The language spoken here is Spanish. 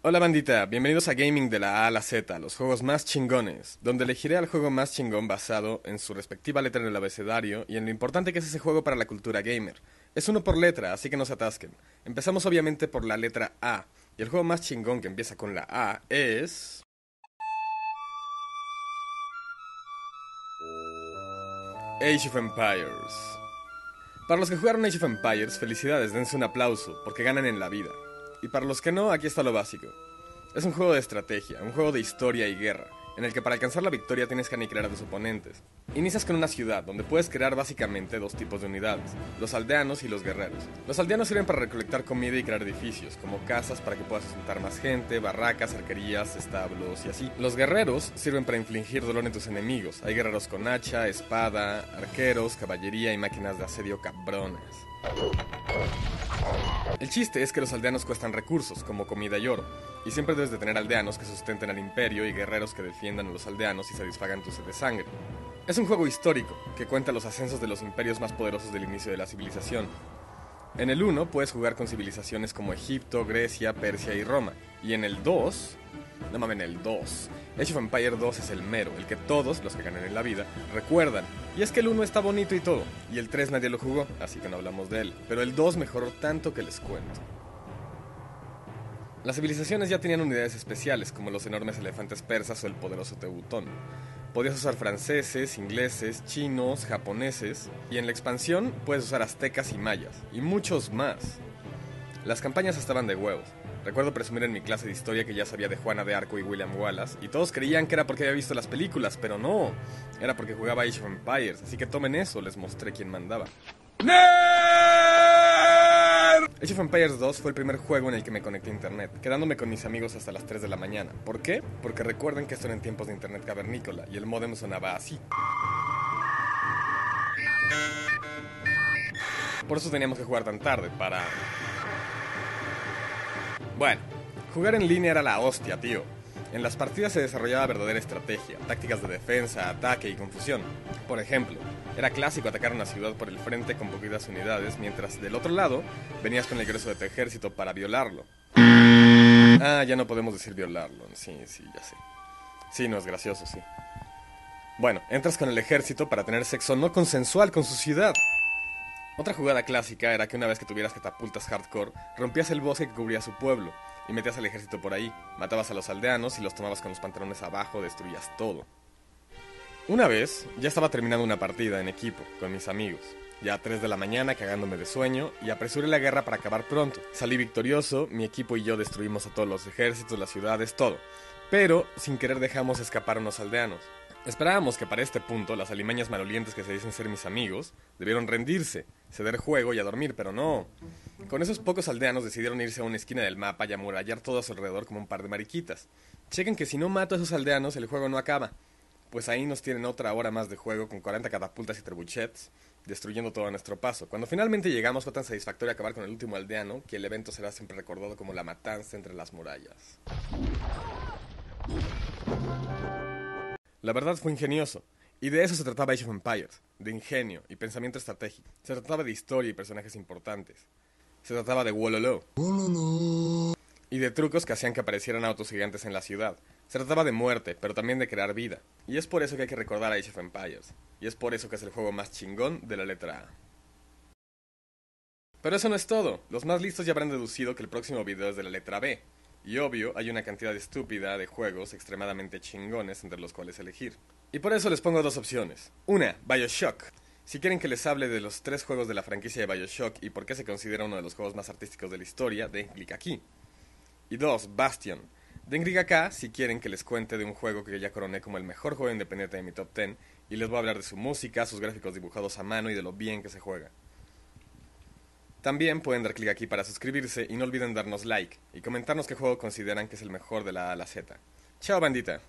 Hola bandita, bienvenidos a Gaming de la A a la Z, los juegos más chingones, donde elegiré al juego más chingón basado en su respectiva letra en el abecedario y en lo importante que es ese juego para la cultura gamer. Es uno por letra, así que no se atasquen. Empezamos obviamente por la letra A, y el juego más chingón que empieza con la A es... Age of Empires. Para los que jugaron Age of Empires, felicidades, dense un aplauso, porque ganan en la vida. Y para los que no, aquí está lo básico. Es un juego de estrategia, un juego de historia y guerra, en el que para alcanzar la victoria tienes que aniquilar a tus oponentes. Inicias con una ciudad, donde puedes crear básicamente dos tipos de unidades, los aldeanos y los guerreros. Los aldeanos sirven para recolectar comida y crear edificios, como casas para que puedas asentar más gente, barracas, arquerías, establos y así. Los guerreros sirven para infligir dolor en tus enemigos. Hay guerreros con hacha, espada, arqueros, caballería y máquinas de asedio cabronas. El chiste es que los aldeanos cuestan recursos, como comida y oro, y siempre debes de tener aldeanos que sustenten al imperio y guerreros que defiendan a los aldeanos y satisfagan tu sed de sangre. Es un juego histórico, que cuenta los ascensos de los imperios más poderosos del inicio de la civilización. En el 1 puedes jugar con civilizaciones como Egipto, Grecia, Persia y Roma, y en el 2... No mames, en el 2. Age of Empire 2 es el mero, el que todos, los que ganan en la vida, recuerdan. Y es que el 1 está bonito y todo, y el 3 nadie lo jugó, así que no hablamos de él. Pero el 2 mejoró tanto que les cuento. Las civilizaciones ya tenían unidades especiales, como los enormes elefantes persas o el poderoso Teutón. Podías usar franceses, ingleses, chinos, japoneses, y en la expansión puedes usar aztecas y mayas, y muchos más. Las campañas estaban de huevos. Recuerdo presumir en mi clase de historia que ya sabía de Juana de Arco y William Wallace, y todos creían que era porque había visto las películas, pero no, era porque jugaba Age of Empires, así que tomen eso, les mostré quién mandaba. ¡Nerd! Age of Empires 2 fue el primer juego en el que me conecté a internet, quedándome con mis amigos hasta las 3 de la mañana. ¿Por qué? Porque recuerden que esto era en tiempos de internet cavernícola, y el módem sonaba así. Por eso teníamos que jugar tan tarde, para... Bueno, jugar en línea era la hostia, tío. En las partidas se desarrollaba verdadera estrategia, tácticas de defensa, ataque y confusión. Por ejemplo, era clásico atacar una ciudad por el frente con poquitas unidades, mientras del otro lado venías con el grueso de tu ejército para violarlo. Ah, ya no podemos decir violarlo. Sí, ya sé. Sí, no es gracioso, sí. Bueno, entras con el ejército para tener sexo no consensual con su ciudad. Otra jugada clásica era que una vez que tuvieras catapultas hardcore, rompías el bosque que cubría su pueblo y metías al ejército por ahí, matabas a los aldeanos y los tomabas con los pantalones abajo, destruías todo. Una vez, ya estaba terminando una partida en equipo, con mis amigos, ya a 3 de la mañana cagándome de sueño, y apresuré la guerra para acabar pronto. Salí victorioso, mi equipo y yo destruimos a todos los ejércitos, las ciudades, todo. Pero, sin querer dejamos escapar a unos aldeanos. Esperábamos que para este punto las alimañas malolientes que se dicen ser mis amigos debieron rendirse, ceder juego y a dormir, pero no. Con esos pocos aldeanos decidieron irse a una esquina del mapa y amurallar todo a su alrededor como un par de mariquitas. Chequen que si no mato a esos aldeanos el juego no acaba. Pues ahí nos tienen otra hora más de juego con 40 catapultas y trebuchets, destruyendo todo a nuestro paso. Cuando finalmente llegamos fue tan satisfactorio acabar con el último aldeano que el evento será siempre recordado como la matanza entre las murallas. La verdad fue ingenioso, y de eso se trataba Age of Empires, de ingenio y pensamiento estratégico. Se trataba de historia y personajes importantes. Se trataba de Wololo. Y de trucos que hacían que aparecieran autos gigantes en la ciudad. Se trataba de muerte, pero también de crear vida. Y es por eso que hay que recordar a Age of Empires. Y es por eso que es el juego más chingón de la letra A. Pero eso no es todo. Los más listos ya habrán deducido que el próximo video es de la letra B. Y obvio, hay una cantidad estúpida de juegos extremadamente chingones entre los cuales elegir. Y por eso les pongo dos opciones. Una, BioShock. Si quieren que les hable de los 3 juegos de la franquicia de BioShock y por qué se considera uno de los juegos más artísticos de la historia, den clic aquí. Y 2, Bastion. Den clic acá si quieren que les cuente de un juego que ya coroné como el mejor juego independiente de mi top 10 y les voy a hablar de su música, sus gráficos dibujados a mano y de lo bien que se juega. También pueden dar clic aquí para suscribirse y no olviden darnos like y comentarnos qué juego consideran que es el mejor de la A a la Z. Chao bandita.